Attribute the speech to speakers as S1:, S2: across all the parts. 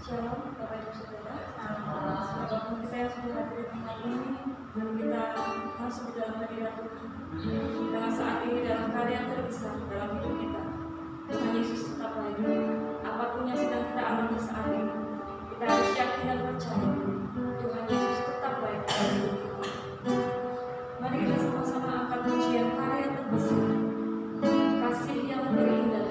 S1: Shalom, Bapak Ibu Saudara. Apapun kita yang sudah hadir di tempat ini, dan kita masuk di dalam hadirat Tuhan. Karena saat ini dalam karya terbesar dalam hidup kita, Tuhan Yesus tetap baik. Apapun yang sedang kita alami saat ini, kita harus yakin dan percaya Tuhan Yesus tetap baik dalam hidup kita. Mari kita sama-sama angkat pujian karya terbesar, kasih yang terindah.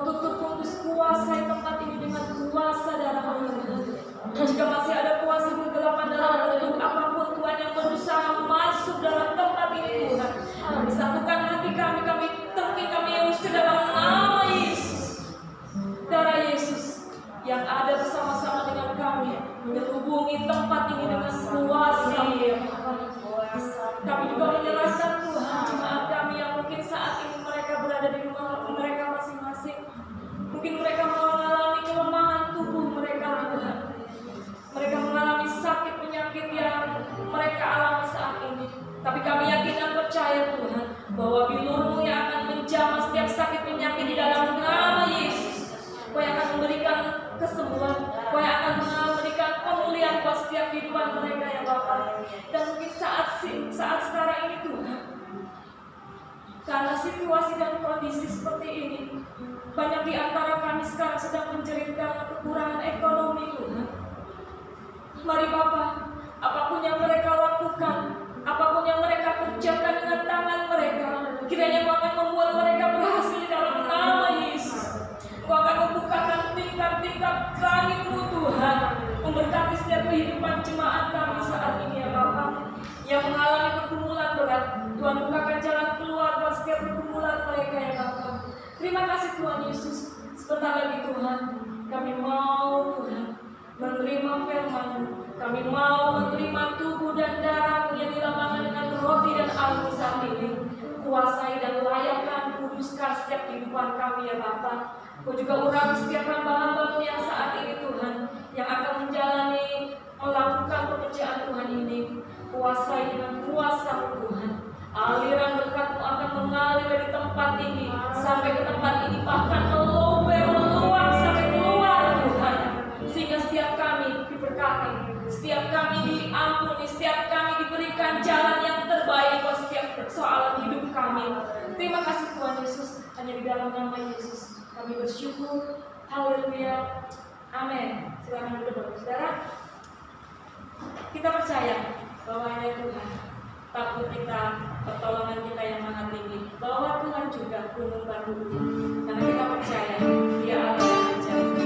S1: tutup kudus, kuasai tempat ini dengan kuasa darah-Mu Tuhan. Jika masih ada kuasa kegelapan dalam bentuk apapun Tuhan yang berusaha masuk dalam tempat ini Tuhan, kami satukan hati kami, kami usir dalam nama Yesus. Darah Yesus yang ada bersama-sama dengan kami menyelubungi tempat ini dengan kuasa. Kami juga menyerahkan Tuhan jemaat kami yang mungkin saat ini mereka berada di rumah mereka masing-masing. Mungkin mereka mengalami kelemahan tubuh mereka Tuhan. Mereka mengalami sakit penyakit yang mereka alami saat ini. Tapi kami yakin dan percaya Tuhan bahwa bilur-Mu yang akan menjamah setiap sakit penyakit di dalam nama Yesus. Kau yang akan memberikan kesembuhan, Kau yang akan memberikan pemulihan buat setiap kehidupan mereka ya Bapa. Dan mungkin saat sekarang ini Tuhan, karena situasi dan kondisi seperti ini, banyak di antara kami sekarang sedang menjerit karena kekurangan ekonomi Tuhan. Mari Bapa, apapun yang mereka lakukan, apapun yang mereka kerjakan dengan tangan mereka, kiranya Kau akan membuat mereka berhasil dalam nama Yesus. Kau akan membukakan tingkat-tingkat langit-Mu Tuhan, memberkati setiap kehidupan jemaat kami saat ini ya Bapa, yang mengalami pergumulan berat. Tuhan bukakan jalan keluar buat setiap pergumulan mereka ya Bapa. Terima kasih Tuhan Yesus. Sebentar lagi Tuhan, kami mau Tuhan menerima firman-Mu. Kami mau menerima tubuh dan darah-Mu yang dilambangkan dengan roti dan anggur saat ini. Kuasai dan layakkan, kuduskan setiap kehidupan kami ya Bapa. Kau juga urapi setiap hamba-hamba-Mu yang saat ini Tuhan, yang akan melakukan pekerjaan Tuhan ini. Kuasai dengan kuasa-Mu Tuhan. Aliran berkat-Mu akan mengalir dari tempat ini sampai ke tempat ini, bahkan meluap sampai keluar Tuhan. Sehingga setiap kami diberkati, setiap kami diampuni, setiap kami diberikan jalan yang terbaik buat setiap persoalan hidup kami. Terima kasih Tuhan Yesus, hanya di dalam nama Yesus kami bersyukur. Haleluya. Amin. Silakan duduk saudara. Kita percaya bahwa hanya Tuhan, takut kita, pertolongan kita yang maha tinggi, bahwa Tuhan juga gunung batu. Karena kita percaya Dia Allah yang ajaib.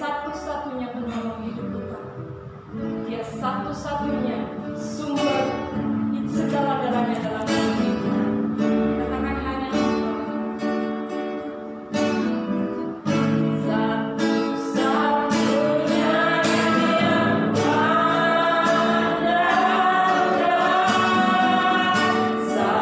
S1: satu-satunya penolong hidup kita. Dia satu-satunya sumber segala-galanya dalam hidup kita. Katakan hanya satu-satunya yang ada, satu-satunya yang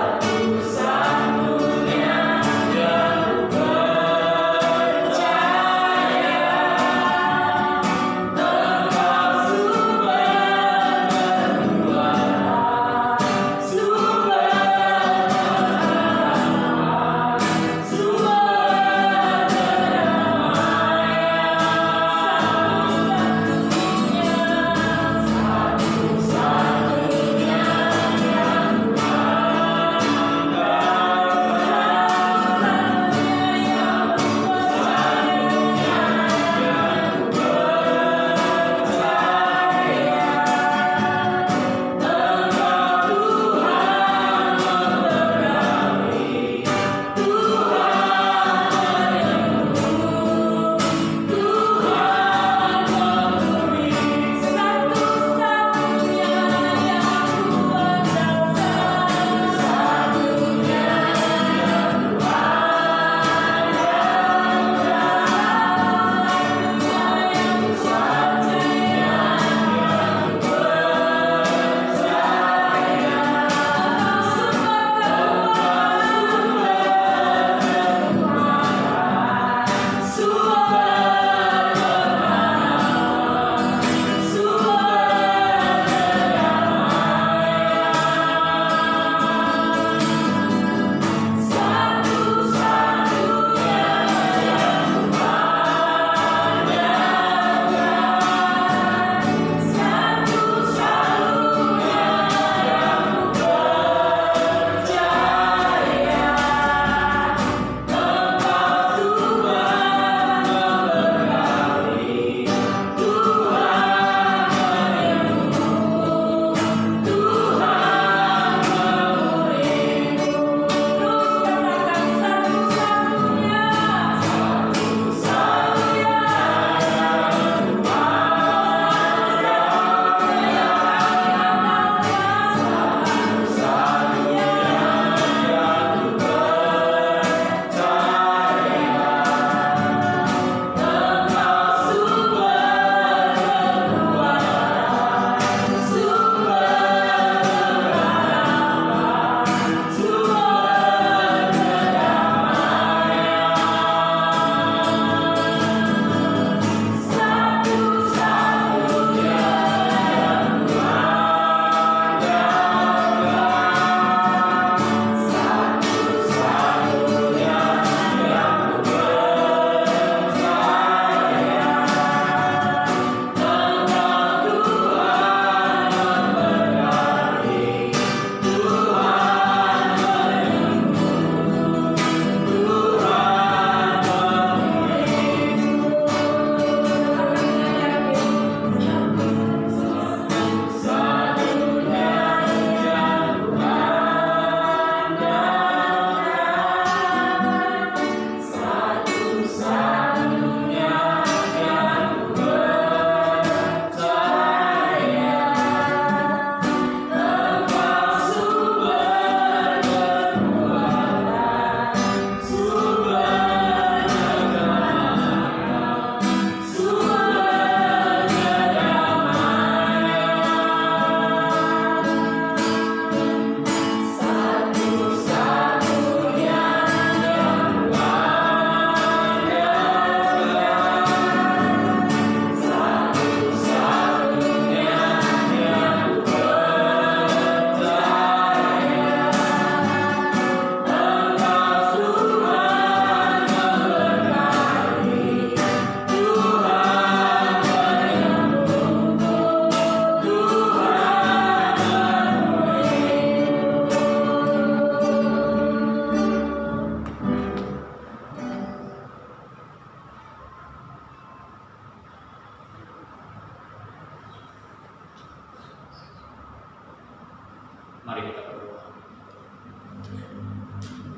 S2: Mari kita berdoa.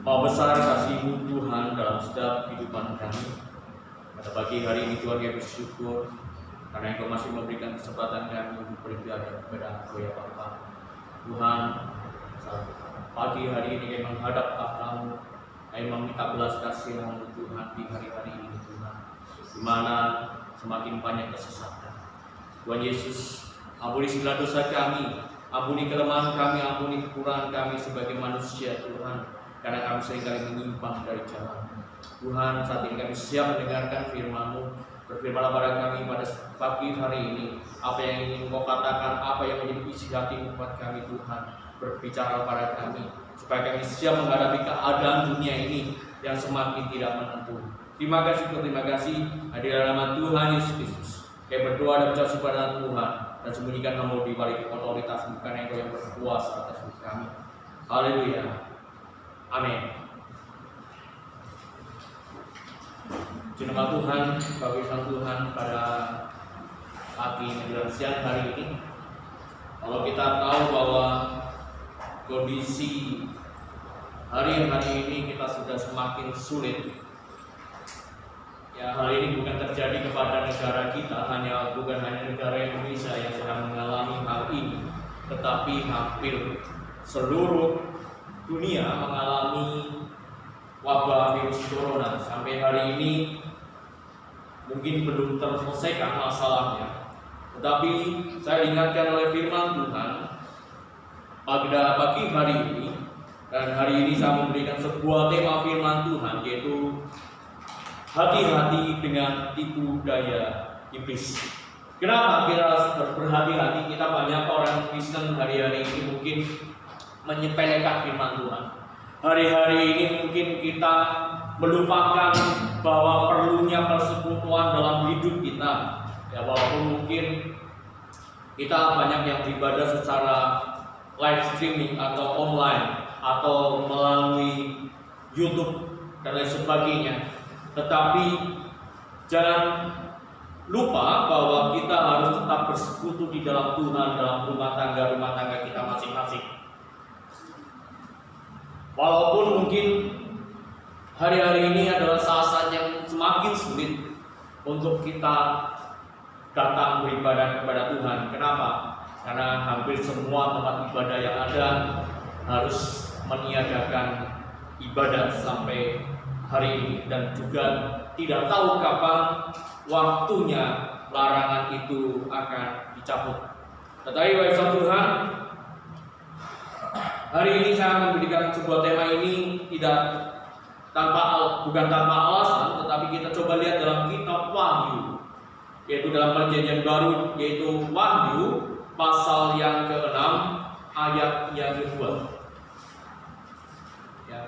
S2: Maha besar kasih-Mu Tuhan dalam setiap kehidupan kami. Pada pagi hari ini Tuhan kami bersyukur karena Engkau masih memberikan kesempatan kami untuk beribadah kepada Engkau ya Bapa. Tuhan, saat pagi hari ini kami menghadap takhta-Mu, kami meminta belas kasihan-Mu Tuhan di hari-hari ini Tuhan, di mana semakin banyak kesesatan. Tuhan Yesus, ampuni segala dosa kami, ampuni kelemahan kami, ampuni kekurangan kami sebagai manusia Tuhan, karena kami seringkali menyimpang dari jalan. Tuhan, saat ini kami siap mendengarkan firman-Mu. Berfirmanlah pada kami pada pagi hari ini, apa yang ingin Engkau katakan, apa yang menjadi isi hati buat kami Tuhan, berbicara pada kami, supaya kami siap menghadapi keadaan dunia ini yang semakin tidak menentu. Terima kasih, di dalam nama Tuhan Yesus Kristus. Kami berdoa dan berdoa kepada Tuhan, dan sembunyikan Kamu di balik otoritas, bukan Engkau yang berkuasa atas hidup kami. Haleluya. Amin. Nama Tuhan, bagi Tuhan pada pagi menjelang siang hari ini. Kalau kita tahu bahwa kondisi hari-hari ini kita sudah semakin sulit. Ya, hal ini bukan terjadi kepada negara kita, bukan hanya negara Indonesia yang sedang mengalami hal ini, tetapi hampir seluruh dunia mengalami wabah virus corona. Sampai hari ini mungkin belum terselesaikan masalahnya, tetapi saya diingatkan oleh firman Tuhan pada pagi hari ini, dan hari ini saya memberikan sebuah tema firman Tuhan, yaitu hati-hati dengan tipu daya iblis. Kenapa kita harus berhati-hati? Kita banyak orang Kristen hari-hari ini mungkin menyepelekan firman Tuhan. Hari-hari ini mungkin kita melupakan bahwa perlunya persekutuan dalam hidup kita. Ya, walaupun mungkin kita banyak yang beribadah secara live streaming atau online atau melalui YouTube dan lain sebagainya, tetapi jangan lupa bahwa kita harus tetap bersekutu di dalam Tuhan dalam rumah tangga kita masing-masing. Walaupun mungkin hari-hari ini adalah saat-saat yang semakin sulit untuk kita datang beribadah kepada Tuhan. Kenapa? Karena hampir semua tempat ibadah yang ada harus meniadakan ibadah sampai hari ini, dan juga tidak tahu kapan waktunya larangan itu akan dicabut. Tetapi wahai Tuhan, hari ini saya memberikan sebuah tema ini bukan tanpa alasan, tetapi kita coba lihat dalam kitab Wahyu, yaitu dalam Perjanjian Baru, yaitu Wahyu pasal yang ke-6 ayat yang ke-2. Ya.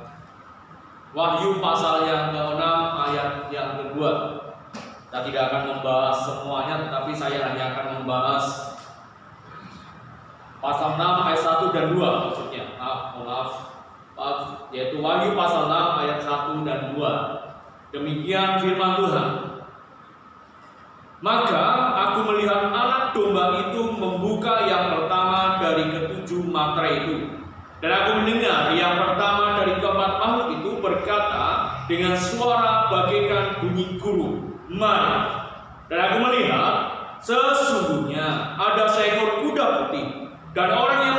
S2: Wahyu pasal yang ke-6 ayat yang ke-2. Kita tidak akan membahas semuanya, tetapi saya hanya akan membahas pasal 6 ayat 1 dan 2 maksudnya. Maaf. Yaitu Wahyu pasal 6 ayat 1 dan 2. Demikian firman Tuhan. Maka aku melihat anak domba itu membuka yang pertama dari ketujuh materai itu. Dan aku mendengar yang pertama dari keempat makhluk itu berkata dengan suara bagaikan bunyi guru, "Mari." Dan aku melihat sesungguhnya ada seekor kuda putih, dan orang yang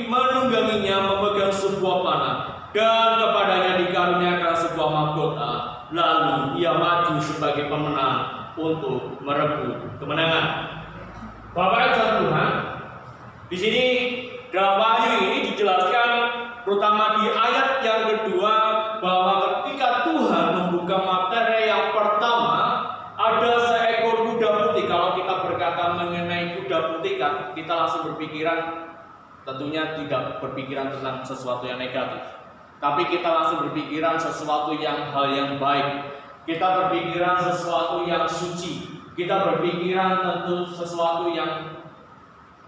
S2: menungganginya memegang sebuah panah, dan kepadanya dikaruniakan sebuah mahkota. Lalu ia maju sebagai pemenang untuk merebut kemenangan. Bapak Ibu Tuhan, di sini dalam Wahyu ini dijelaskan, terutama di ayat yang kedua, bahwa ketika Tuhan membuka materi yang pertama, ada seekor kuda putih. Kalau kita berkata mengenai kuda putih, kita langsung berpikiran, tentunya tidak berpikiran tentang sesuatu yang negatif, tapi kita langsung berpikiran sesuatu hal yang baik. Kita berpikiran sesuatu yang suci. Kita berpikiran tentu sesuatu yang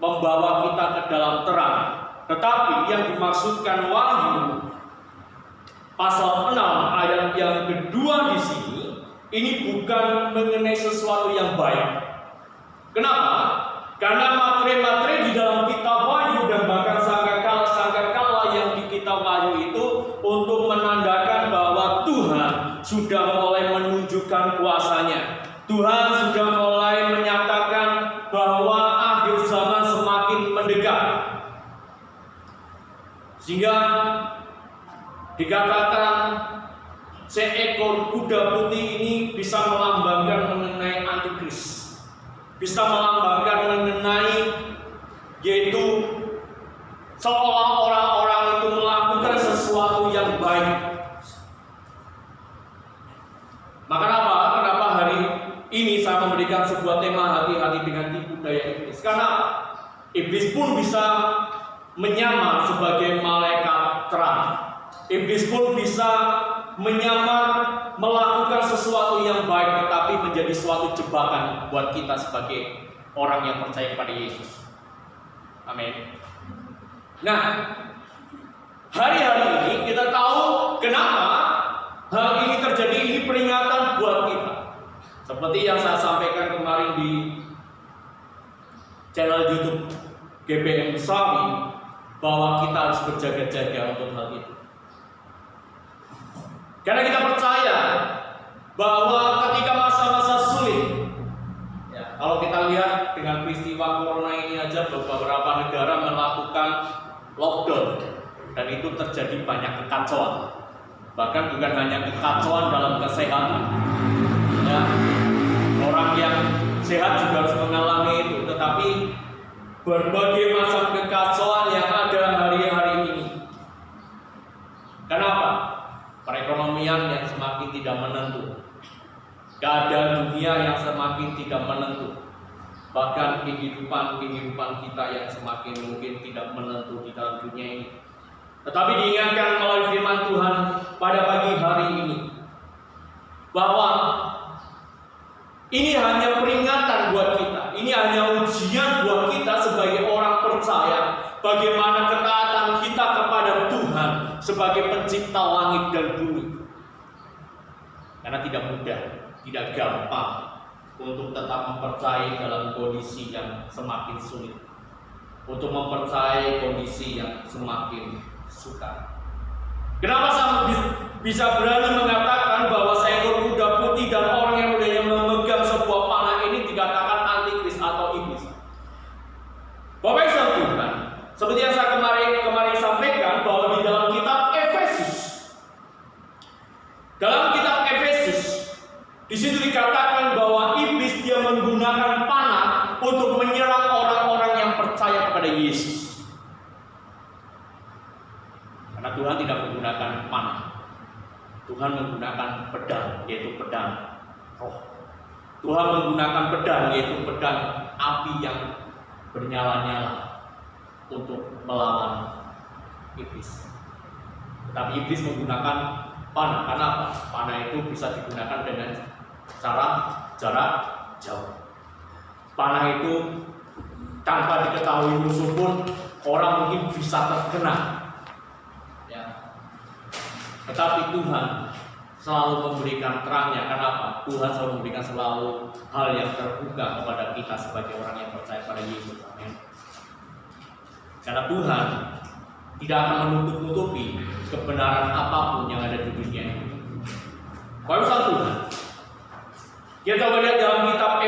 S2: membawa kita ke dalam terang. Tetapi yang dimaksudkan Wahyu pasal 6 ayat yang kedua di sini, ini bukan mengenai sesuatu yang baik. Kenapa? Karena materi-materi di dalam kitab Wahyu dan bahkan sangkakala yang di kitab Wahyu itu untuk menandakan bahwa Tuhan sudah mulai menunjukkan kuasanya. Sehingga dikatakan seekor kuda putih ini bisa melambangkan mengenai antikris, bisa melambangkan mengenai yaitu seolah orang-orang itu melakukan sesuatu yang baik. Maka kenapa hari ini saya memberikan sebuah tema hati-hati dengan tipu daya iblis? Karena iblis pun bisa menyamar sebagai malaikat terang. Iblis pun bisa menyamar melakukan sesuatu yang baik, tetapi menjadi suatu jebakan buat kita sebagai orang yang percaya kepada Yesus. Amin. Nah, hari-hari ini kita tahu kenapa hal ini terjadi. Ini peringatan buat kita. Seperti yang saya sampaikan kemarin di channel YouTube GBM Sami, bahwa kita harus berjaga-jaga untuk hal itu. Karena kita percaya bahwa ketika masa-masa sulit, ya, kalau kita lihat dengan peristiwa corona ini aja, beberapa negara melakukan lockdown dan itu terjadi banyak kekacauan. Bahkan bukan hanya kekacauan dalam kesehatan, ya, orang yang sehat juga harus mengalami itu, tetapi berbagai macam kekacauan yang ada hari-hari ini. Kenapa? Perekonomian yang semakin tidak menentu, keadaan dunia yang semakin tidak menentu, bahkan kehidupan kita yang semakin mungkin tidak menentu di dalam dunia ini. Tetapi diingatkan melalui firman Tuhan pada pagi hari ini bahwa ini hanya peringatan buat kita, ini hanya ujian buat kita sebagai orang percaya, bagaimana ketaatan kita kepada Tuhan sebagai pencipta langit dan bumi. Karena tidak mudah, tidak gampang untuk tetap mempercayai dalam kondisi yang semakin sulit, untuk mempercayai kondisi yang semakin sukar. Kenapa saya bisa berani mengatakan bahwa seekor kuda putih dan orang yang mudanya memegang sebuah panah ini dikatakan antikris atau iblis? Bapak Ibu Tuhan, seperti yang saya kemarin sampaikan bahwa di dalam kitab Efesus, di situ dikatakan bahwa iblis dia menggunakan panah untuk menyerang orang-orang yang percaya kepada Yesus. Karena Tuhan tidak menggunakan panah, Tuhan menggunakan pedang, yaitu pedang roh. Tuhan menggunakan pedang, yaitu pedang api yang bernyala-nyala untuk melawan iblis. Tetapi iblis menggunakan panah. Karena apa? Panah itu bisa digunakan dengan cara jarak jauh. Panah itu tanpa diketahui musuh pun orang mungkin bisa terkena. Tetapi Tuhan selalu memberikan terangnya. Kenapa? Tuhan selalu memberikan selalu hal yang terbuka kepada kita sebagai orang yang percaya pada Yesus. Amin. Karena Tuhan tidak akan menutup-nutupi kebenaran apapun yang ada di dunia ini. Bapak Tuhan, kita coba lihat dalam kitab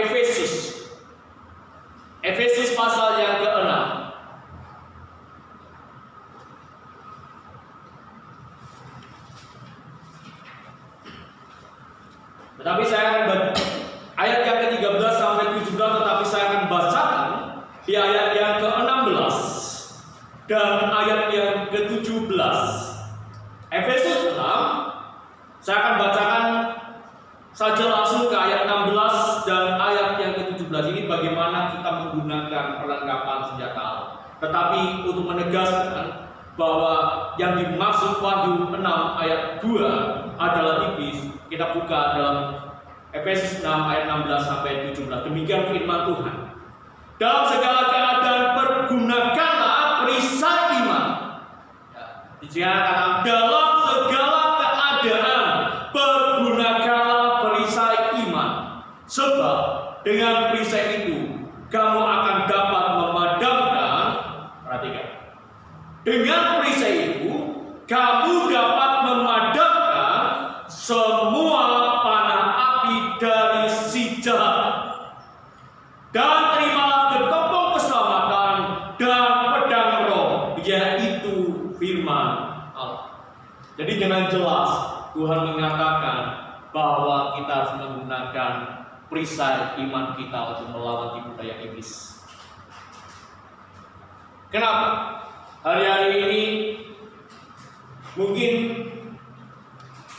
S2: Efesus pasal yang ke-6. Tetapi saya akan ayat yang ke-13 sampai 17, tetapi saya akan bacakan di ayat yang ke-16 dan ayat yang ke-17. Efesus 6, saya akan bacakan saja langsung ke ayat 16 dan ayat yang ke-17. Ini bagaimana kita menggunakan perlengkapan senjata Allah. Tetapi untuk menegaskan bahwa yang dimaksud Wahyu 6 ayat 2 adalah iblis, kita buka dalam Efesus 6 ayat 16 sampai 17. Demikian firman Tuhan. Dalam segala keadaan pergunakanlah perisai iman. Dijelaskan dalam segala keadaan pergunakanlah perisai iman. Sebab dengan perisai itu kamu akan dapat memadamkan. Perhatikan. Dengan perisai itu kamu dapat memadamkan semua panah api dari si jahat. Dan terimalah getombong keselamatan dan pedang roh, yaitu firman Allah. Jadi dengan jelas Tuhan mengatakan bahwa kita harus menggunakan perisai iman kita untuk melawan tipu daya iblis. Kenapa? Hari-hari ini mungkin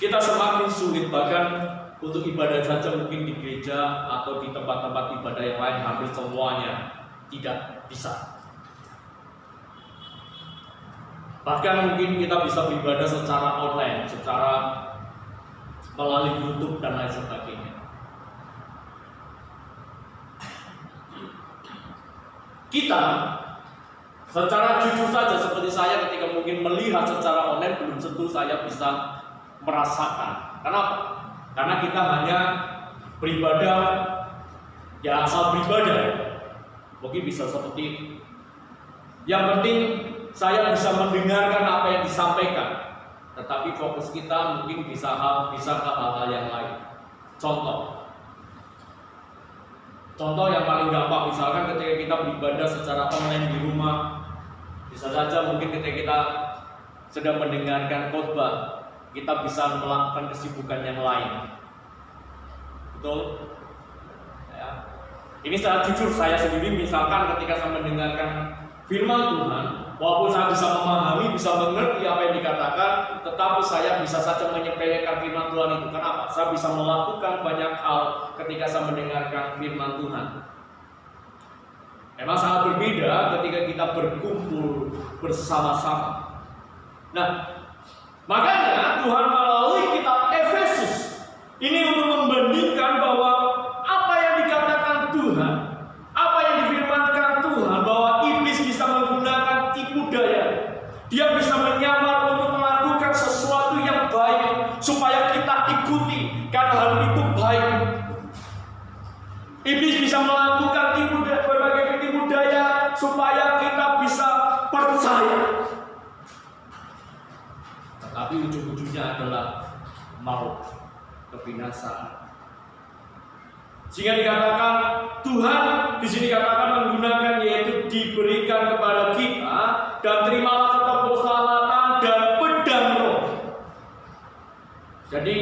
S2: kita semakin sulit, bahkan untuk ibadah saja mungkin di gereja atau di tempat-tempat ibadah yang lain hampir semuanya tidak bisa. Bahkan mungkin kita bisa beribadah secara online, secara melalui YouTube dan lain sebagainya. Kita secara jujur saja, seperti saya ketika mungkin melihat secara online, belum tentu saya bisa merasakan. Kenapa? Karena kita hanya beribadah, ya asal beribadah. Mungkin bisa seperti, yang penting saya bisa mendengarkan apa yang disampaikan. Tetapi fokus kita mungkin bisa ke hal-hal yang lain. Contoh yang paling gampang, misalkan ketika kita beribadah secara online di rumah, bisa saja mungkin ketika kita sedang mendengarkan khotbah, kita bisa melakukan kesibukan yang lain. Betul? Ya. Ini secara jujur saya sendiri, misalkan ketika saya mendengarkan firman Tuhan, walaupun saya bisa memahami, bisa mengerti apa yang dikatakan, tetapi saya bisa saja menyepelekan firman Tuhan itu. Kenapa? Saya bisa melakukan banyak hal ketika saya mendengarkan firman Tuhan. Memang sangat berbeda ketika kita berkumpul bersama-sama. Nah, makanya Tuhan melalui kitab Efesus ini untuk membandingkan bahwa apa yang dikatakan Tuhan, apa yang difirmankan Tuhan, bahwa iblis bisa menggunakan tipu daya. Dia bisa menyamar untuk melakukan sesuatu yang baik supaya kita ikuti karena hal itu baik. Iblis bisa melakukan berbagai tipu daya supaya kita bisa percaya. Tetapi ujung-ujungnya adalah maut, kebinasaan. Sehingga dikatakan Tuhan di sini katakan menggunakan, yaitu diberikan kepada kita, dan terimalah kita keselamatan dan pedang roh. Jadi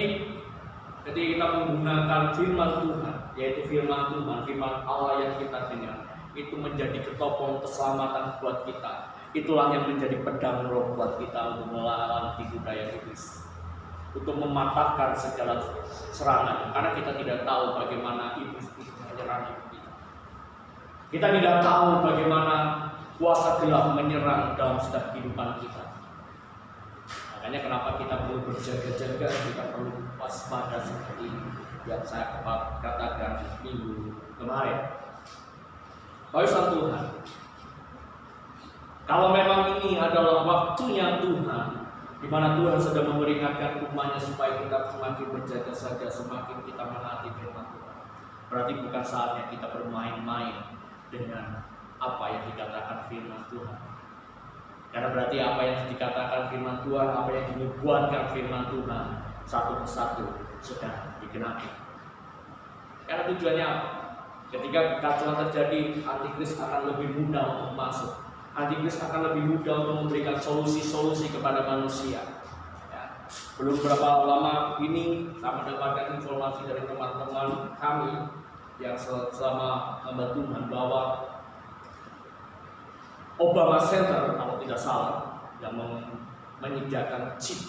S2: ketika kita menggunakan firman Tuhan, yaitu firman Tuhan, firman Allah yang kita dengar, itu menjadi ketopong keselamatan buat kita. Itulah yang menjadi pedang roh buat kita untuk melawan tipu daya iblis, untuk mematahkan segala serangan. Karena kita tidak tahu bagaimana iblis itu menyerang kita. Kita tidak tahu bagaimana kuasa gelap menyerang dalam setiap kehidupan kita. Makanya kenapa kita perlu berjaga-jaga, kita perlu waspada seperti yang saya katakan minggu kemarin. Baik Tuhan, kalau memang ini adalah waktunya Tuhan, di mana Tuhan sedang memperingatkan umatnya supaya kita semakin berjaga-jaga, semakin kita menaati firman Tuhan, berarti bukan saatnya kita bermain-main dengan apa yang dikatakan firman Tuhan. Karena berarti apa yang dikatakan firman Tuhan, apa yang dinubuatkan firman Tuhan, satu persatu sudah digenapi. Karena tujuannya apa? Ketika kekacauan terjadi, antikris akan lebih mudah untuk masuk. Antikris akan lebih mudah untuk memberikan solusi-solusi kepada manusia. Ya. Belum berapa lama ini saya mendapatkan informasi dari teman-teman kami yang selama hamba Tuhan bahwa Obama Center, kalau tidak salah, yang menyediakan chip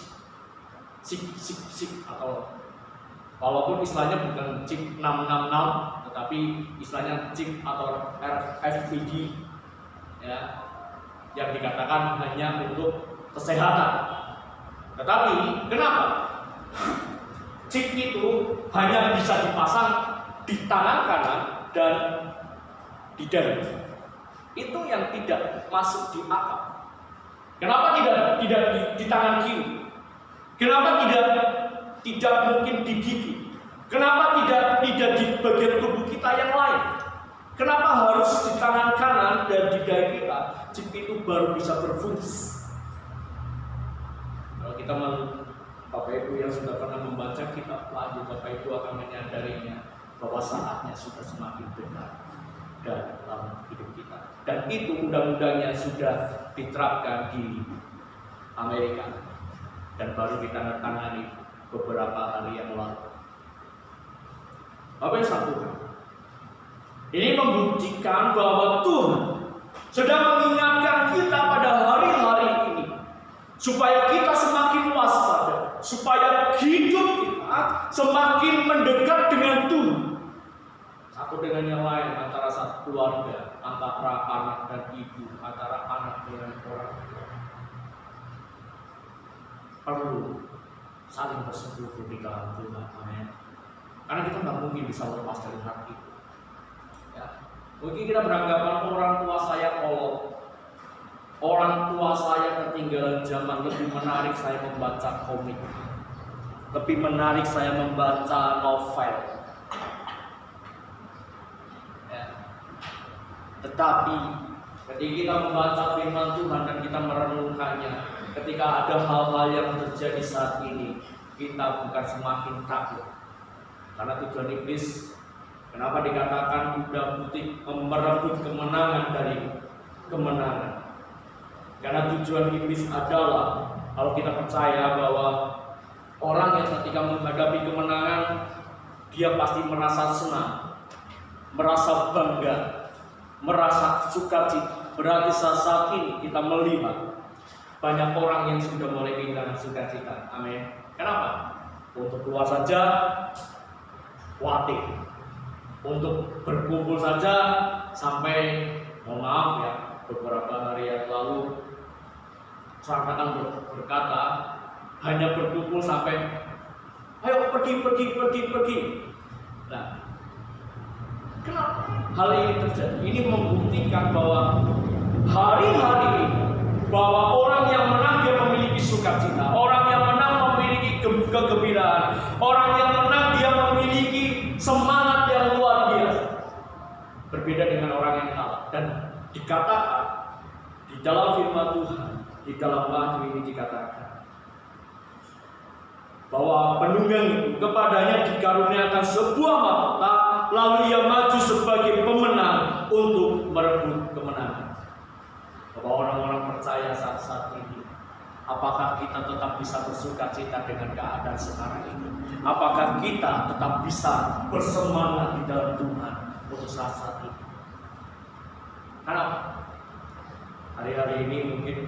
S2: atau walaupun istilahnya bukan chip 666, tetapi istilahnya chip atau RFID, ya, yang dikatakan hanya untuk kesehatan. Tetapi kenapa chip itu hanya bisa dipasang di tangan kanan dan di dada? Itu yang tidak masuk di akal. Kenapa tidak di tangan kiri? Kenapa tidak mungkin di gigi? Kenapa tidak di bagian tubuh kita yang lain? Kenapa harus di tangan kanan dan di dada kita? Chip itu baru bisa berfungsi. Kalau kita Bapak Ibu yang sudah pernah membaca kitab lanjut, Bapak Ibu akan menyadarinya bahwa saatnya sudah semakin benar dalam hidup kita. Dan itu undang-undangnya sudah diterapkan di Amerika dan baru ditandatangani beberapa hari yang lalu. Bapak satu, ini membuktikan bahwa Tuhan sedang mengingatkan kita pada hari-hari ini supaya kita semakin waspada, supaya hidup kita semakin mendekat dengan Tuhan. Satu dengan yang lain, antara satu keluarga, antara anak dan ibu, antara anak dengan orang tua. Perlu saling bersekutu di dalam Tuhan. Amin. Karena kita nggak mungkin bisa lepas dari hal itu. Ya. Mungkin kita beranggapan orang tua saya kolot, orang tua saya ketinggalan zaman, lebih menarik saya membaca komik, lebih menarik saya membaca novel. Ya. Tetapi ketika kita membaca firman Tuhan dan kita merenungkannya, ketika ada hal-hal yang terjadi saat ini, kita bukan semakin takut. Karena tujuan iblis, kenapa dikatakan kuda putih merebut kemenangan dari kemenangan? Karena tujuan iblis adalah, kalau kita percaya bahwa orang yang ketika menghadapi kemenangan, dia pasti merasa senang, merasa bangga, merasa sukacita. Berarti saat ini kita melihat banyak orang yang sudah mulai kehilangan sukacita. Amin. Kenapa? Untuk keluar saja khawatir, untuk berkumpul saja sampai, mohon maaf ya, beberapa hari yang lalu seakan berkata hanya berkumpul sampai ayo pergi. Nah, kenapa hal ini terjadi? Ini membuktikan bahwa hari-hari ini, bahwa orang yang menang dia memiliki sukacita, orang yang menang memiliki kegembiraan, orang yang menang dia memiliki semangat yang luar biasa. Berbeda dengan orang yang kalah. Dan dikatakan di dalam firman Tuhan, di dalam Wahyu ini dikatakan bahwa penunggang itu kepadanya dikaruniakan sebuah mahkota, lalu ia maju sebagai pemenang untuk merebut kemenangan. Bahwa orang-orang percaya saat ini, apakah kita tetap bisa bersukacita dengan keadaan sekarang ini? Apakah kita tetap bisa bersemangat di dalam Tuhan untuk saat ini? Karena hari-hari ini mungkin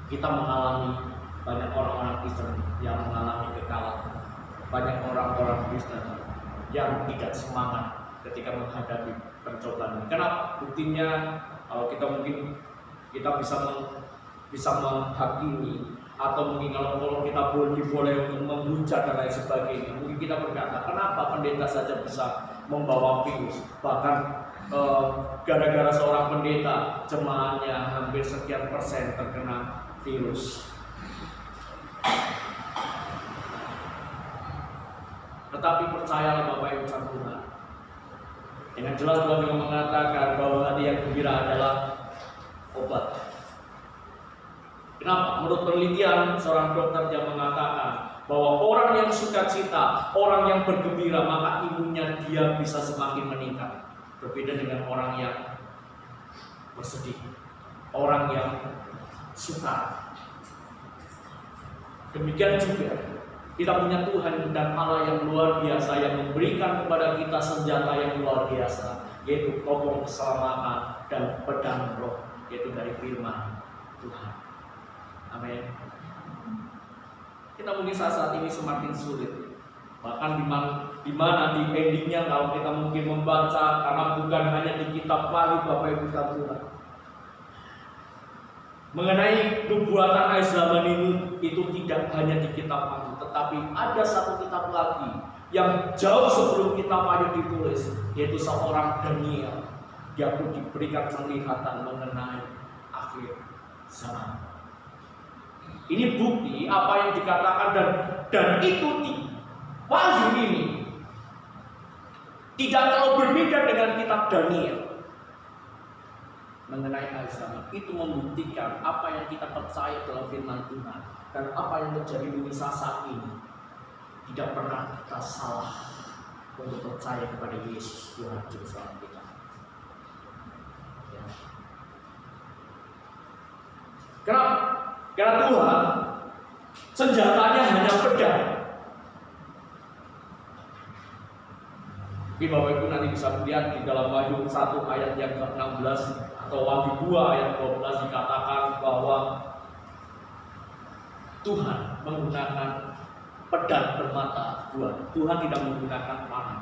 S2: kita mengalami, banyak orang-orang Kristen yang mengalami kekalahan, banyak orang-orang Kristen yang tidak semangat ketika menghadapi pencobaan. Kenapa? Buktinya, kalau kita mungkin kita bisa menghakimi, atau mungkin kalau kita boleh untuk menghujat dan lain sebagainya, mungkin kita berkata, kenapa pendeta saja bisa membawa virus? Bahkan gara-gara seorang pendeta, jemaahnya hampir sekian persen terkena virus. Tetapi percayalah Bapak Ibu Saudara, dengan jelas Tuhan juga mengatakan bahwa hati yang gembira adalah obat. Kenapa? Menurut penelitian seorang dokter yang mengatakan bahwa orang yang sukacita, orang yang bergembira, maka imunnya dia bisa semakin meningkat. Berbeda dengan orang yang bersedih, orang yang sukar. Demikian juga kita punya Tuhan dan Allah yang luar biasa, yang memberikan kepada kita senjata yang luar biasa, yaitu tombol keselamatan dan pedang roh, yaitu dari firman Tuhan. Amin. Kita mungkin saat ini semakin sulit, bahkan di mana di endingnya kalau kita mungkin membaca, karena bukan hanya di kitab Wahyu Bapak Ibu Tuhan, mengenai nubuatan akhir zaman itu tidak hanya di kitab Wahyu, tetapi ada satu kitab lagi yang jauh sebelum kitab Wahyu ditulis, yaitu seorang Daniel. Dia pun diberikan penglihatan mengenai akhir zaman. Ini bukti apa yang dikatakan, dan itu Wahyu ini tidak terlalu berbeda dengan kitab Daniel. Mengenai akhir zaman itu membuktikan apa yang kita percaya dalam firman Tuhan dan apa yang terjadi di saat ini. Tidak pernah kita salah untuk percaya kepada Yesus Tuhan Juru Selamat kita. Ya. Kenapa? Karena Tuhan senjatanya hanya pedang. Jadi Bapak Ibu nanti bisa melihat di dalam Wahyu 1 ayat yang ke-16 atau Wahyu 2 ayat 12 dikatakan bahwa Tuhan menggunakan pedang bermata dua. Tuhan tidak menggunakan panah,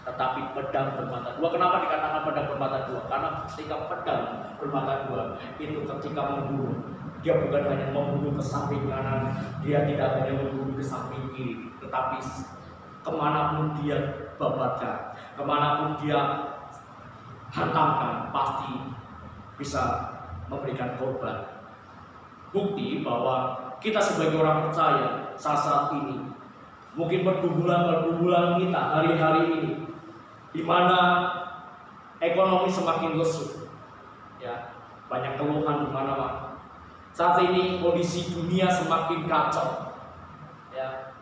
S2: tetapi pedang bermata dua. Kenapa dikatakan pedang bermata dua? Karena ketika pedang bermata dua itu ketika membunuh, dia bukan hanya membunuh ke samping kanan, dia tidak hanya membunuh ke samping kiri, tetapi kemanapun dia babatkan, kemanapun dia hantamkan, pasti bisa memberikan korban. Bukti bahwa kita sebagai orang percaya saat ini, mungkin bergumulan kita hari-hari ini, di mana ekonomi semakin lesu, ya, banyak keluhan di mana-mana. Saat ini kondisi dunia semakin kacau, ya,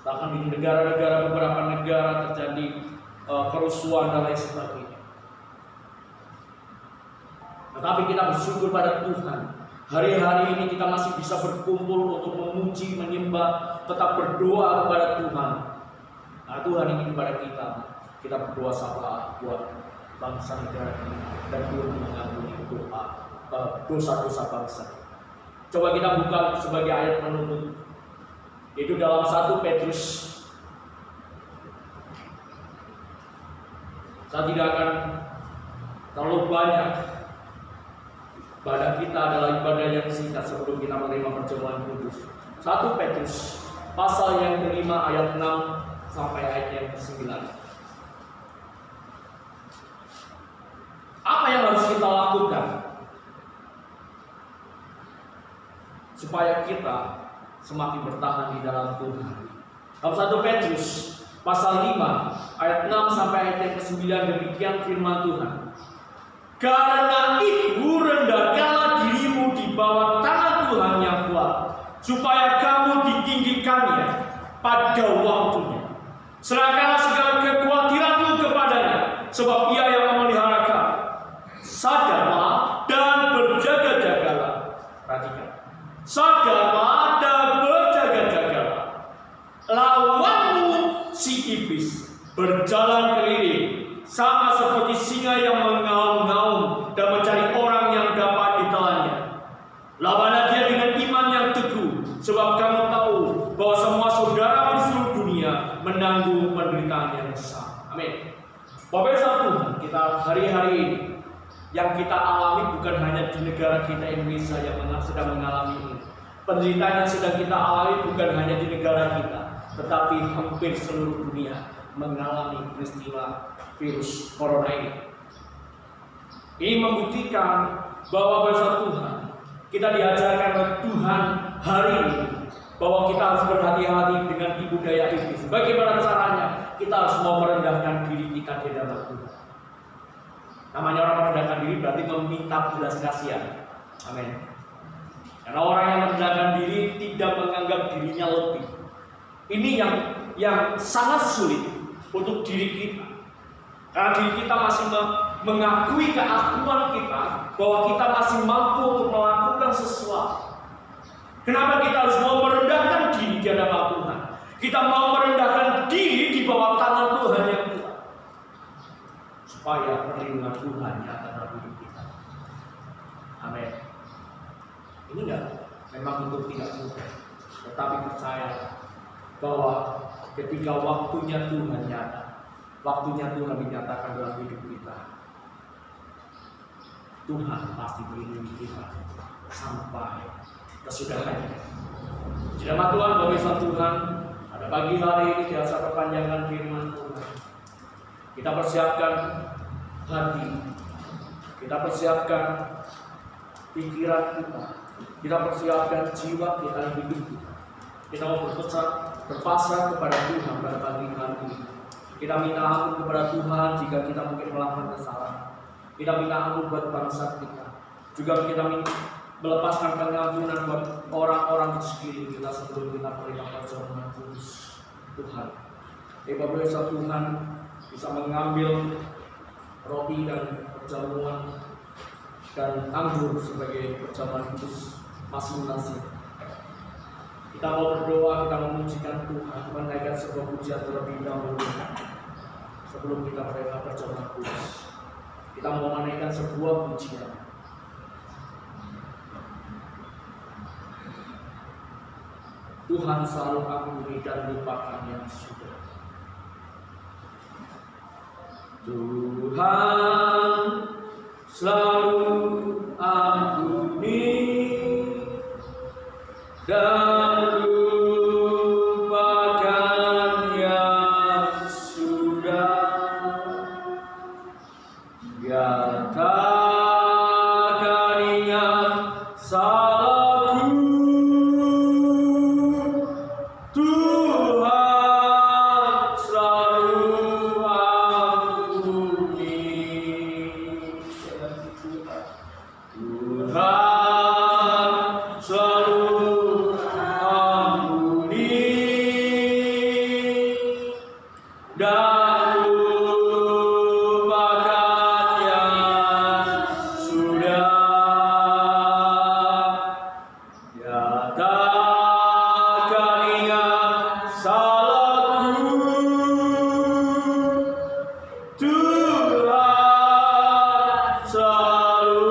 S2: bahkan di beberapa negara terjadi kerusuhan dan lain sebagainya. Tetapi kita bersyukur pada Tuhan. Hari-hari ini kita masih bisa berkumpul untuk memuji, menyembah, tetap berdoa kepada Tuhan. Nah, Tuhan ingin kepada kita berdoa sabar buat bangsa negara ini, dan Tuhan mengampuni dosa-dosa bangsa. Coba kita buka sebagai ayat penutup, yaitu dalam 1 Petrus. Saya tidak akan terlalu banyak. Ibadah kita adalah ibadah yang singkat sebelum kita menerima perjamuan kudus. 1 Petrus pasal yang ke-5 ayat 6 sampai ayat yang ke-9. Apa yang harus kita lakukan supaya kita semakin bertahan di dalam Tuhan? Dalam 1 Petrus pasal 5 ayat 6 sampai ayat yang ke-9 demikian firman Tuhan. Karena itu rendahkanlah dirimu di bawah tangan Tuhan yang kuat, supaya kamu ditinggikannya pada waktunya. Serahkanlah segala kekhawatiranmu kepadanya, sebab Ia yang memelihara kamu. Sadarlah dan berjaga-jagalah. Perhatikan. Sadarlah dan berjaga-jagalah. Lawanmu si iblis berjalan keliling sama seperti singa yang mengaum-ngaum dan mencari orang yang dapat ditelannya. Lawanlah dia dengan iman yang teguh, sebab kamu tahu bahwa semua saudara di seluruh dunia menanggung penderitaan yang besar. Amin. Bapak Ibu Tuhan, kita hari-hari ini yang kita alami bukan hanya di negara kita Indonesia yang sedang mengalami ini. Penderitaan yang sedang kita alami bukan hanya di negara kita, tetapi hampir seluruh dunia mengalami peristiwa virus corona ini. Ini membuktikan bahwa bersama Tuhan kita diajarkan oleh Tuhan hari ini bahwa kita harus berhati-hati dengan tipu daya iblis. Bagaimana caranya? Kita harus mau merendahkan diri kita di dalam Tuhan. Namanya orang merendahkan diri berarti meminta belas kasihan. Amin. Karena orang yang merendahkan diri tidak menganggap dirinya lebih. Ini yang sangat sulit untuk diri kita. Karena diri kita masih mengakui keakuan kita bahwa kita masih mampu untuk melakukan sesuatu. Kenapa kita harus mau merendahkan diri di hadapan Tuhan? Kita mau merendahkan diri di bawah tangan Tuhan yang kuat, supaya perlindungan Tuhan nyata dalam hidup kita. Amin. Ini memang untuk tidak mudah, tetapi percaya bahwa ketika waktunya Tuhan nyata, waktunya Tuhan dinyatakan dalam hidup kita, Tuhan pasti melindungi kita sampai kesudahannya. Jemaat Tuhan, Bapak Tuhan, pada pagi hari ini di atas perpanjangan firman Tuhan, kita persiapkan hati, kita persiapkan pikiran kita, kita persiapkan jiwa kita yang hidup kita. Kita mau berpasrah kepada Tuhan pada pagi hari ini. Kita minta ampun kepada Tuhan jika kita mungkin melakukan kesalahan. Kita minta ampun buat bangsa kita. Juga kita minta melepaskan pengampunan buat orang-orang di sekeliling kita sebelum kita menerima perjamuan kudus Tuhan. Bapak Ibu Tuhan bisa mengambil roti dan perjamuan dan anggur sebagai perjamuan kudus masing-masing. Kita mau berdoa, kita memujikan Tuhan, menaikkan sebuah pujian terlebih dahulu. Sebelum kita mulai perjamuan kudus, kita mau menaikkan sebuah pujian. Tuhan selalu ampuni dan lupakan yang sudah. Tuhan selalu ampuni dan lupakan yang sudah. Biar takkan ingat salahku. Tuhan selalu ampuni. Tuhan selalu ampuni dan lupakan yang sudah. Ya takkan ingat salahku. Tuhan selalu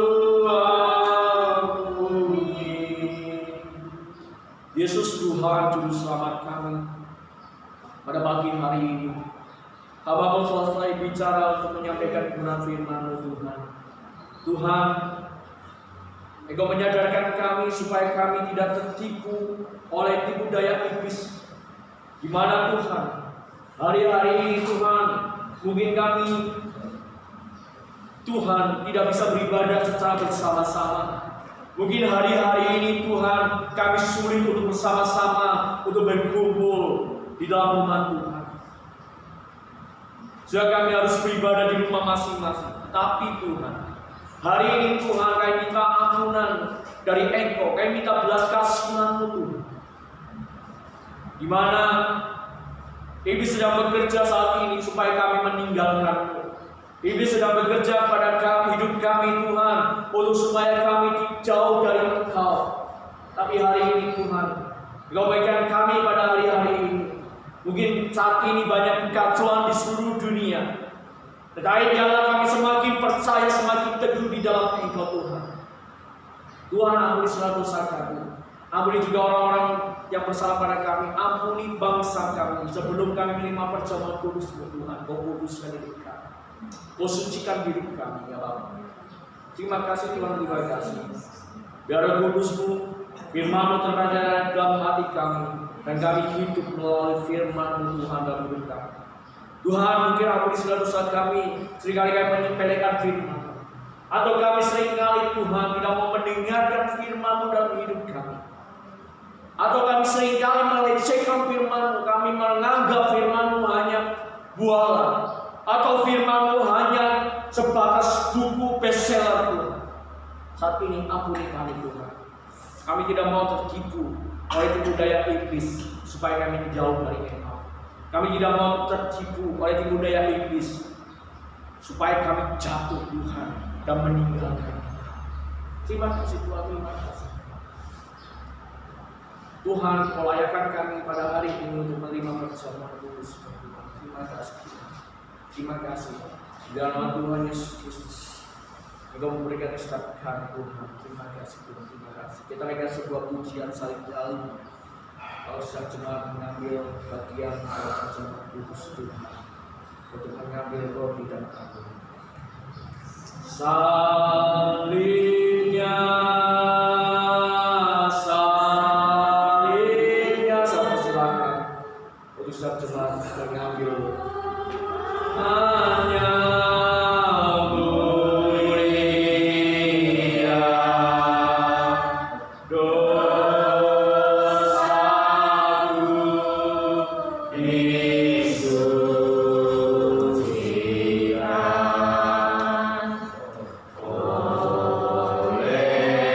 S2: ampuni. Yesus Tuhan Juru Selamat kami, pada pagi hari ini hamba-Mu selesai bicara untuk menyampaikan kebenaran firman-Mu Tuhan. Tuhan, Engkau menyadarkan kami supaya kami tidak tertipu oleh tipu daya iblis. Di mana Tuhan, hari-hari ini Tuhan, mungkin kami Tuhan tidak bisa beribadah secara bersama-sama. Mungkin hari-hari ini Tuhan, kami sulit untuk bersama-sama untuk berkumpul di dalam rumah Tuhan. Sehingga kami harus beribadah di rumah masing-masing. Tapi Tuhan, hari ini Tuhan, kami minta ampunan dari Engkau, kami minta belas kasihan-Mu Tuhan. Di mana iblis sedang bekerja saat ini supaya kami meninggalkan-Mu. Iblis sedang bekerja pada hidup kami Tuhan, untuk supaya kami jauh dari Engkau. Tapi hari ini Tuhan, Engkau berikan kami pada hari-hari ini. Mungkin saat ini banyak kekacauan di seluruh dunia. Tetapi biarlah kami semakin percaya, semakin teguh di dalam Engkau Tuhan. Tuhan, ampuni segala dosa kami. Ampuni juga orang-orang yang bersalah pada kami. Ampuni bangsa kami. Sebelum kami menerima perjamuan kudus-Mu Tuhan, Kau kuduskan hidup kami. Kau sucikan hidup kami, ya Bapa. Terima kasih Tuhan, terima kasih. Biar Roh Kudus-Mu, firman-Mu terpancar dalam hati kami, dan kami hidup melalui firman-Mu Tuhan dalam hidup kami. Tuhan, mungkin ampuni segala dosa kami. Seringkali kami menyepelekan firman, atau kami seringkali Tuhan tidak mau mendengarkan firman-Mu dalam hidup kami, atau kami seringkali melecehkan firman-Mu. Kami menganggap firman-Mu hanya bualan, atau firman-Mu hanya sebatas buku bestseller Tuhan. Saat ini ampuni kami Tuhan. Kami tidak mau tertipu oleh tipu daya iblis, supaya kami jauh dari Engkau. Kami tidak mau tertipu oleh tipu daya iblis, supaya kami jatuh Tuhan dan meninggalkan. Terima kasih Tuhan, terima kasih. Tuhan, Kau layakkan kami pada hari ini untuk menerima perjamuan kudus. Terima kasih. Terima kasih. Dalam nama Tuhan Yesus Kristus, Engkau memberikan setiap kami Tuhan. Terima kasih Tuhan, terima kasih. Kita lakukan sebuah pujian saling lalu. Kalau setiap jemaat mengambil bagian dalam perjamuan kudus Tuhan, untuk mengambil roti dan kapur. Salibnya, sama silakan untuk setiap jemaat mengambil. Hanya mulia dosaku disucikan oleh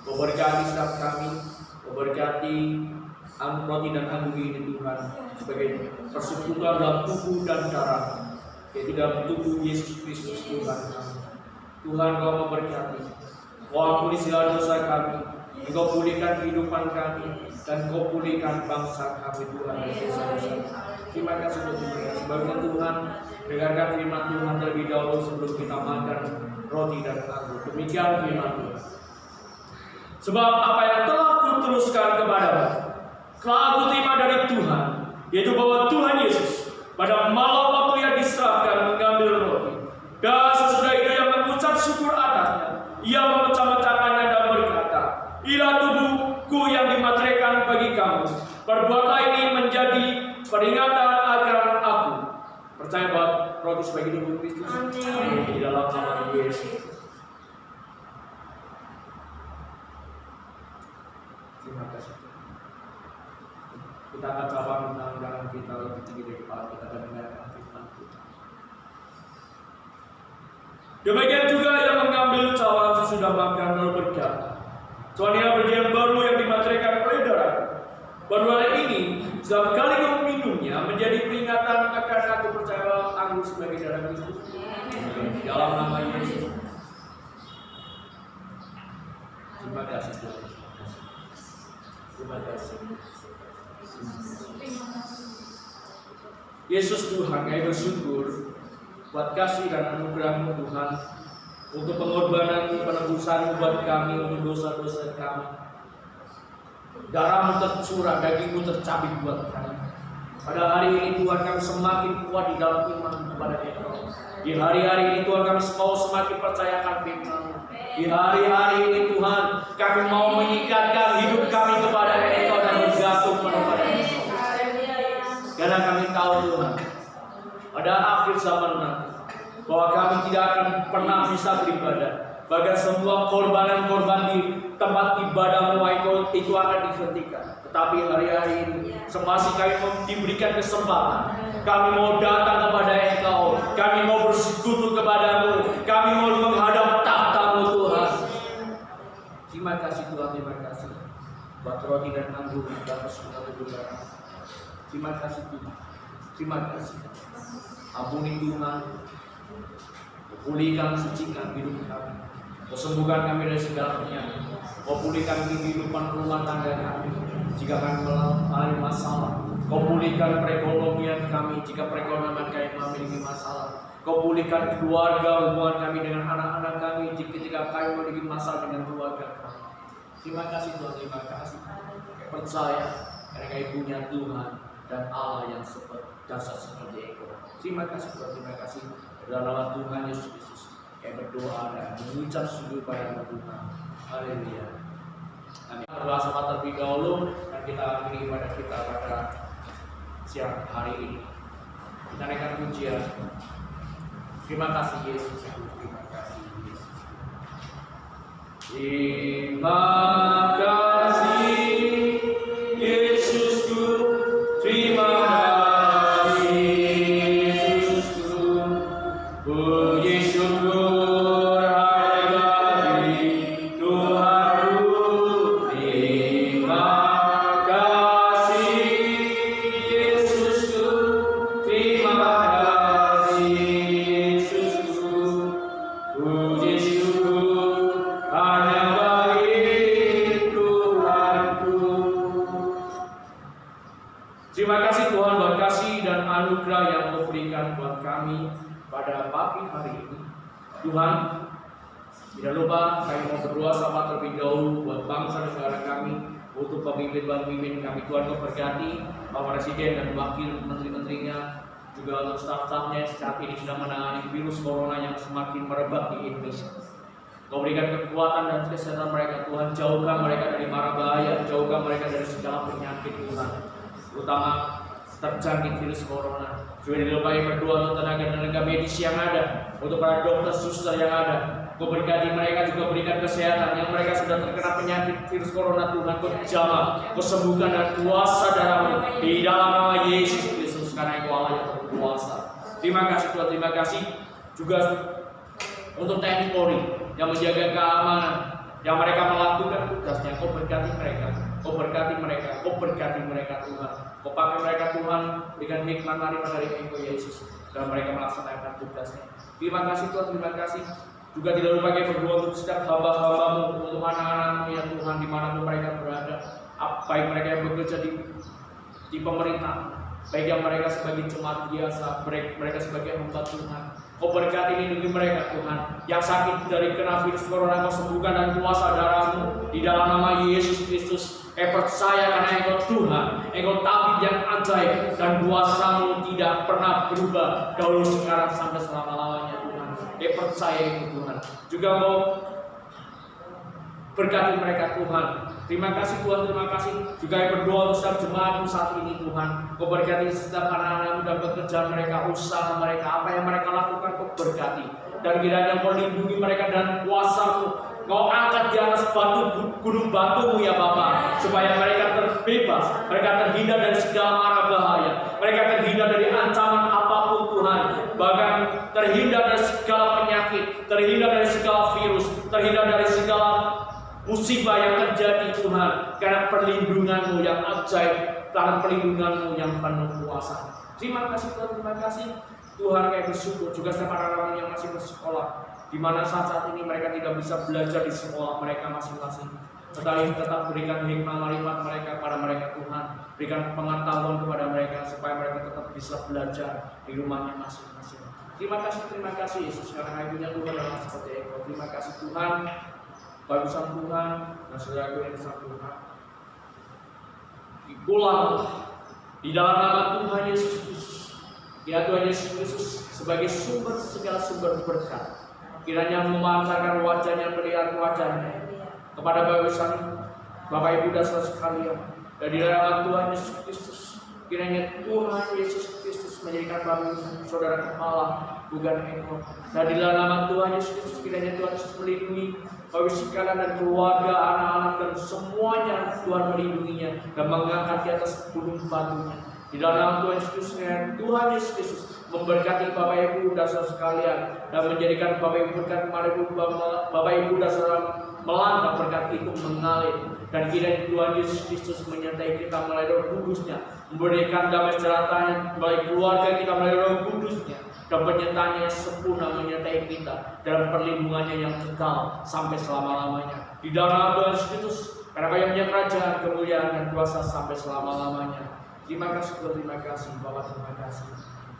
S2: Kau berkati setiap kami, Kau berkati roti dan anggur ini Tuhan sebagai persekutuan dalam tubuh dan darah, yaitu dalam tubuh Yesus Kristus Tuhan kami. Tuhan, Kau memberkati, Kau ampuni segala dosa kami, Engkau pulihkan kehidupan kami, dan Kau pulihkan bangsa kami Tuhan dari dosa-dosa. Terima kasih Tuhan. Bagaimana Tuhan, dengarkan firman Tuhan terlebih dahulu sebelum kita makan roti dan anggur. Demikian firman Tuhan. Sebab apa yang telah kuteruskan kepadamu, telah aku terima dari Tuhan, yaitu bahwa Tuhan Yesus pada malam waktu yang diserahkan mengambil roti, dan sesudah itu yang mengucap syukur atasnya, ia memecah-mecahkannya dan berkata, inilah tubuhku yang dimateraikan bagi kamu. Perbuatlah ini menjadi peringatan akan aku. Percaya bahwa roti sebagai tubuh Kristus. Amin. Di dalam nama Yesus. Terima kasih. Kita akan coba menanggalkan kita lebih tinggi dari kepala kita dan mendengarkan firman Tuhan. Demikian juga yang mengambil cawan sesudah makan lalu berkata, Tuhan inilah perjanjian baru yang dimateraikan oleh darahku. Perbuatan ini, setiap kali kamu minumnya, menjadi peringatan akan aku percaya anggur sebagai darah Kristus. Dalam nama Yesus. Terima kasih Tuhan. Terima kasih. Yesus Tuhan, kami bersyukur buat kasih dan anugerah-Mu Tuhan, untuk pengorbanan penebusan buat kami, untuk dosa-dosa kami. Darah-Mu tercurah, daging-Mu tercabik buat kami. Pada hari ini Tuhan, kami semakin kuat di dalam iman kepada Engkau. Di hari-hari ini Tuhan, kami mau semakin percayakan firman-Mu. Di hari-hari ini Tuhan, kami mau mengikatkan hidup kami kepada Engkau dan bergantung kepada Engkau. Karena kami tahu Tuhan, pada akhir zaman nanti, bahwa kami tidak akan pernah bisa beribadah. Bahkan semua korbanan-korban di tempat ibadah-Mu itu akan dihentikan. Tetapi hari-hari ini, semasa kami diberikan kesempatan, kami mau datang kepada Engkau, kami mau bersekutu kepada-Mu, kami mau menghadap tahta-Mu Tuhan. Terima kasih Tuhan, terima kasih buat roti dan anggur dan persekutuan tubuh darah. Terima kasih Tuhan, terima kasih. Ampuni Tuhan, pulihkan, sucikan hidup kami. Kau sembuhkan kami dari segala penyakit. Kau pulihkan kehidupan rumah tangga kami jika kami mengalami masalah. Kau pulihkan perekonomian kami jika perekonomian kami memiliki masalah. Kau pulihkan keluarga, hubungan kami dengan anak-anak kami jika kami memiliki masalah dengan keluarga kami. Terima kasih Tuhan, terima kasih. Percaya karena kami punya Tuhan dan Allah yang dasar seperti Engkau. Terima kasih Tuhan, terima kasih. Dalam nama Tuhan Yesus Kristus, kami berdoa dan mengucap syukur pada Tuhan. Haleluya. Kami berdoa sama terlebih dahulu dan kita akhiri pada kita pada siang hari ini. Kita naikkan pujian. Terima kasih Yesus. Terima kasih Yesus. Terima kasih Yesusku. Terima kasih Yesusku. Puji syukur harga diri Tuhanku. Terima kasih Yesusku. Terima kasih Yesusku. Puji syukur hanya bagi Tuhanku. Terima kasih Tuhan buat kasih dan anugerah yang Kau berikan buat kami pada pagi hari ini. Tuhan, tidak lupa kami mau berdoa sama terlebih dahulu buat bangsa negara kami, untuk pemimpin-pemimpin kami. Tuhan, Kau berkati Bapak Presiden dan wakil menteri-menterinya, juga untuk staf-stafnya saat ini sedang menangani virus corona yang semakin merebak di Indonesia. Kau berikan kekuatan dan kesehatan mereka Tuhan. Jauhkan mereka dari mara bahaya, jauhkan mereka dari segala penyakit Tuhan, terutama terjangkit virus corona. Juga dilupai berdoa untuk tenaga medis yang ada, untuk para dokter, suster yang ada. Kau berkati mereka, juga berikan kesehatan yang mereka sudah terkena penyakit virus corona Tuhan. Kau jamah, Kau sembuhkan dan kuasa darah-Mu di dalam nama Yesus Kristus, karena Engkau Allah yang berkuasa. Terima kasih Tuhan, terima kasih juga untuk TNI Polri yang menjaga keamanan yang mereka melakukan tugasnya. Kau berkati mereka, Kau berkati mereka, Kau berkati mereka Tuhan. Kau pakai mereka Tuhan dengan hikmat marifat dari Engkau Yesus, dan mereka melaksanakan tugasnya. Terima kasih Tuhan, terima kasih. Juga tidak lupa kami berdoa untuk setiap hamba-hamba-Mu, untuk anak-anak-Mu ya Tuhan, dimanapun mereka berada, baik mereka yang bekerja di pemerintah, baik yang mereka sebagai jemaat biasa, mereka sebagai hamba Tuhan. Kau berkati lindungi mereka Tuhan. Yang sakit dari kena virus corona Kau sembuhkan, dan kuasa darah-Mu di dalam nama Yesus Kristus. Percaya karena Engkau Tuhan, Engkau tabib yang ajaib, dan kuasa-Mu tidak pernah berubah dahulu, sekarang, sampai selama-lamanya Tuhan. Percaya itu Tuhan. Juga Kau berkati mereka Tuhan. Terima kasih Tuhan, terima kasih. Juga yang berdoa untuk setiap jemaat saat ini Tuhan. Kau berkati setiap anak-anak dan pekerjaan mereka, usaha mereka, apa yang mereka lakukan Kau berkati. Dan kiranya Kau lindungi mereka dan kuasa-Mu. Kau angkat di atas gunung batu-Mu ya Bapa, supaya mereka terbebas, mereka terhindar dari segala mara bahaya, mereka terhindar dari ancaman apapun Tuhan, bahkan terhindar dari segala penyakit, terhindar dari segala virus, terhindar dari segala musibah yang terjadi Tuhan, karena perlindungan-Mu yang ajaib, karena perlindungan-Mu yang penuh kuasa. Terima kasih Tuhan, terima kasih Tuhan. Kami bersyukur juga setiap anak-anak yang masih bersekolah, di mana saat ini mereka tidak bisa belajar di sekolah mereka masing-masing, tetapi tetap berikan hikmah marifat mereka kepada mereka Tuhan, berikan pengetahuan kepada mereka supaya mereka tetap bisa belajar di rumahnya masing-masing. Terima kasih Yesus, karena hanya Tuhan adalah seperti Engkau. Terima kasih Tuhan, bagusan Tuhan dan saudaraku yang besar Tuhan. Dipulang di dalam nama Tuhan Yesus Kristus, ya Tuhan Yesus Kristus sebagai segala sumber berkat. Kiranya memancarkan wajahnya, melihat wajahnya kepada Bapak Ibu dan saudara sekalian. Dan di dalam Tuhan Yesus Kristus, kiranya Tuhan Yesus Kristus menjadikan Bapak Ibu saudara kepala, bukan ekor. Dan di dalam nama Tuhan Yesus Kristus, kiranya Tuhan Yesus melindungi Bapak Ibu sekalian dan keluarga, anak-anak dan semuanya. Tuhan melindunginya dan mengangkat di atas gunung batunya. Di dalam nama Tuhan Yesus, Tuhan Yesus Kristus memberkati Bapak Ibu dan saudara sekalian, dan menjadikan Bapak Ibu berkat kemarin, Bapak Ibu dan saudara melangkah berkat itu mengalir. Dan kiranya Tuhan Yesus Kristus menyertai kita melalui Roh Kudus-Nya, memberikan damai sejahtera melalui keluarga kita melalui Roh Kudus-Nya, dan penyertaannya yang sempurna menyertai kita dalam perlindungannya yang kekal sampai selama-lamanya. Di dalam nama Tuhan Yesus Kristus, karena Kau yang punya kerajaan, kemuliaan dan kuasa sampai selama-lamanya. Terima kasih Tuhan, terima kasih Bapak, terima kasih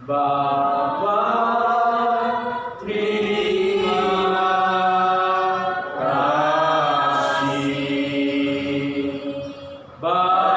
S2: Bapa, terima kasih Bapa.